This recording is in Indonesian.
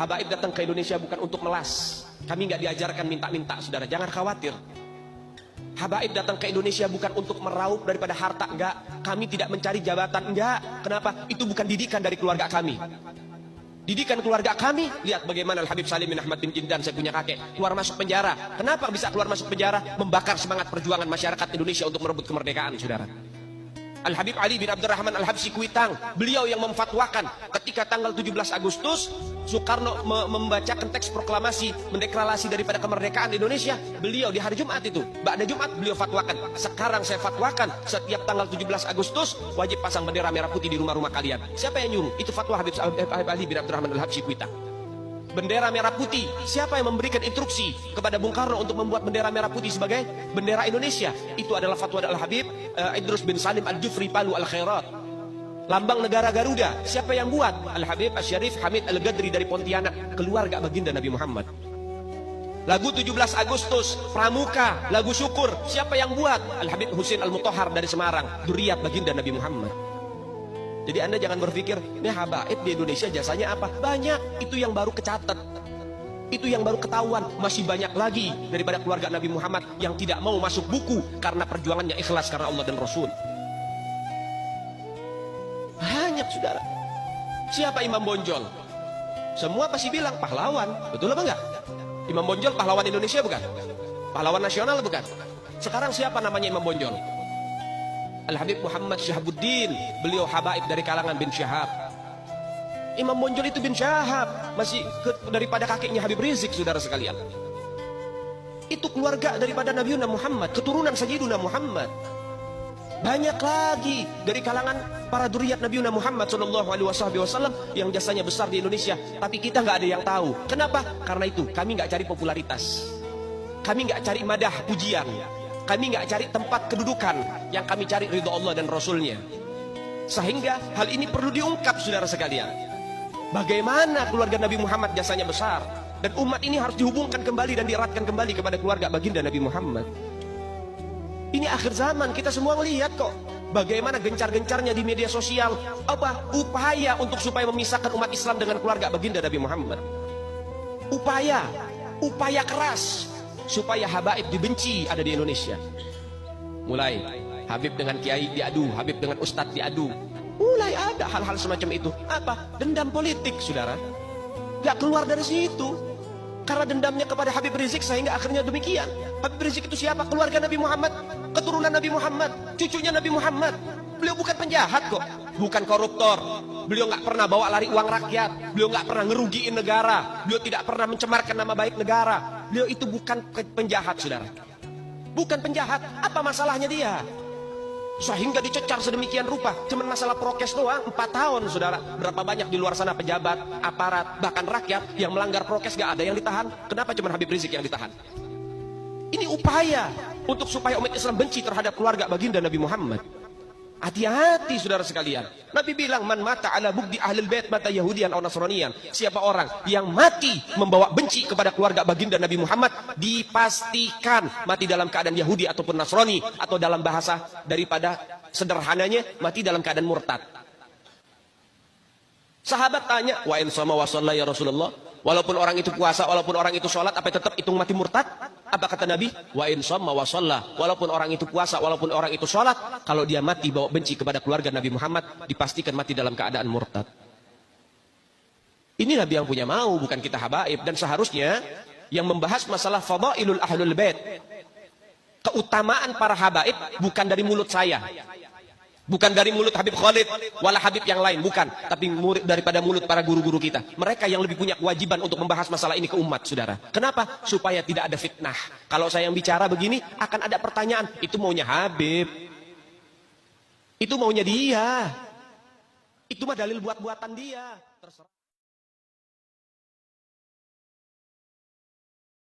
Habaib datang ke Indonesia bukan untuk melas. Kami nggak diajarkan minta-minta, saudara. Jangan khawatir. Habaib datang ke Indonesia bukan untuk meraup daripada harta, enggak. Kami tidak mencari jabatan, enggak. Kenapa? Itu bukan didikan dari keluarga kami. Didikan keluarga kami, lihat bagaimana Al-Habib Salim bin Ahmad bin Jindan, saya punya kakek, keluar masuk penjara. Kenapa bisa keluar masuk penjara? Membakar semangat perjuangan masyarakat Indonesia untuk merebut kemerdekaan, saudara. Al-Habib Ali bin Abdurrahman Al-Habsyi Kuitang, beliau yang memfatwakan ketika tanggal 17 Agustus Soekarno membacakan teks proklamasi mendeklarasi daripada kemerdekaan Indonesia. Beliau di hari Jumat itu, ba'da Jumat beliau fatwakan, sekarang saya fatwakan setiap tanggal 17 Agustus wajib pasang bendera merah putih di rumah-rumah kalian. Siapa yang nyuruh? Itu fatwa Habib Ali bin Abdurrahman Al-Habsyi Kuitang. Bendera merah putih, siapa yang memberikan instruksi kepada Bung Karno untuk membuat bendera merah putih sebagai bendera Indonesia? Itu adalah fatwa Al-Habib Idrus bin Salim Al-Jufri Palu Al-Khairat. Lambang negara Garuda, siapa yang buat? Al-Habib Asy-Syarif Hamid Al-Gadri dari Pontianak, keluarga baginda Nabi Muhammad. Lagu 17 Agustus, Pramuka, lagu syukur, siapa yang buat? Al-Habib Husin Al-Mutahhar dari Semarang, dzurriyyat baginda Nabi Muhammad. Jadi Anda jangan berpikir, ini habaib di Indonesia jasanya apa? Banyak, itu yang baru kecatat. Itu yang baru ketahuan. Masih banyak lagi daripada keluarga Nabi Muhammad yang tidak mau masuk buku karena perjuangannya ikhlas karena Allah dan Rasul. Banyak, saudara. Siapa Imam Bonjol? Semua pasti bilang pahlawan. Betul apa enggak? Imam Bonjol pahlawan Indonesia bukan? Pahlawan nasional bukan? Sekarang siapa namanya Imam Bonjol? Al-Habib Muhammad Syahabuddin, beliau habaib dari kalangan bin Syahab. Imam Bonjol itu bin Syahab, masih daripada kakeknya Habib Rizik, saudara sekalian. Itu keluarga daripada Nabi Muhammad, keturunan Sayyiduna Muhammad. Banyak lagi dari kalangan para dzurriyyat Nabi Muhammad SAW yang jasanya besar di Indonesia, tapi kita nggak ada yang tahu. Kenapa? Karena itu kami nggak cari popularitas, kami nggak cari madah pujian, kami nggak cari tempat kedudukan, yang kami cari ridho Allah dan Rasulnya. Sehingga hal ini perlu diungkap, saudara sekalian. Bagaimana keluarga Nabi Muhammad jasanya besar, dan umat ini harus dihubungkan kembali dan dieratkan kembali kepada keluarga baginda Nabi Muhammad. Ini akhir zaman, kita semua melihat kok bagaimana gencar-gencarnya di media sosial upaya untuk supaya memisahkan umat Islam dengan keluarga baginda Nabi Muhammad. Upaya keras supaya habaib dibenci ada di Indonesia. Mulai Habib dengan kiai diadu, Habib dengan ustadz diadu. Mulai ada hal-hal semacam itu. Apa? Dendam politik, saudara. Gak keluar dari situ. Karena dendamnya kepada Habib Rizik sehingga akhirnya demikian. Habib Rizik itu siapa? Keluarga Nabi Muhammad, keturunan Nabi Muhammad, cucunya Nabi Muhammad. Beliau bukan penjahat kok, bukan koruptor. Beliau nggak pernah bawa lari uang rakyat. Beliau nggak pernah ngerugiin negara. Beliau tidak pernah mencemarkan nama baik negara. Beliau itu bukan penjahat, saudara. Bukan penjahat. Apa masalahnya dia? Sehingga dicecar sedemikian rupa. Cuman masalah prokes doang, 4 tahun, saudara. Berapa banyak di luar sana pejabat, aparat, bahkan rakyat yang melanggar prokes gak ada yang ditahan. Kenapa cuman Habib Rizik yang ditahan? Ini upaya untuk supaya umat Islam benci terhadap keluarga baginda Nabi Muhammad. Hati-hati, saudara sekalian. Nabi bilang, man mata ala bugdi ahlul bait mata yahudiyan atau nasraniyan. Siapa orang yang mati membawa benci kepada keluarga baginda Nabi Muhammad, dipastikan mati dalam keadaan Yahudi ataupun Nasrani, atau dalam bahasa daripada sederhananya mati dalam keadaan murtad. Sahabat tanya, wa in sama wa shalla ya Rasulullah, walaupun orang itu puasa, walaupun orang itu sholat, apa tetap hitung mati murtad? Apa kata Nabi? Wa in sama wa shalla, walaupun orang itu puasa, walaupun orang itu sholat, kalau dia mati bawa benci kepada keluarga Nabi Muhammad, dipastikan mati dalam keadaan murtad. Ini Nabi yang punya mau, bukan kita habaib. Dan seharusnya yang membahas masalah fadailul ahlul bait, keutamaan para habaib, bukan dari mulut saya, bukan dari mulut Habib Khalid, wala Habib yang lain, bukan. Tapi murid daripada mulut para guru-guru kita. Mereka yang lebih punya kewajiban untuk membahas masalah ini ke umat, saudara. Kenapa? Supaya tidak ada fitnah. Kalau saya yang bicara begini, akan ada pertanyaan. Itu maunya Habib. Itu maunya dia. Itu mah dalil buat-buatan dia. Terserah.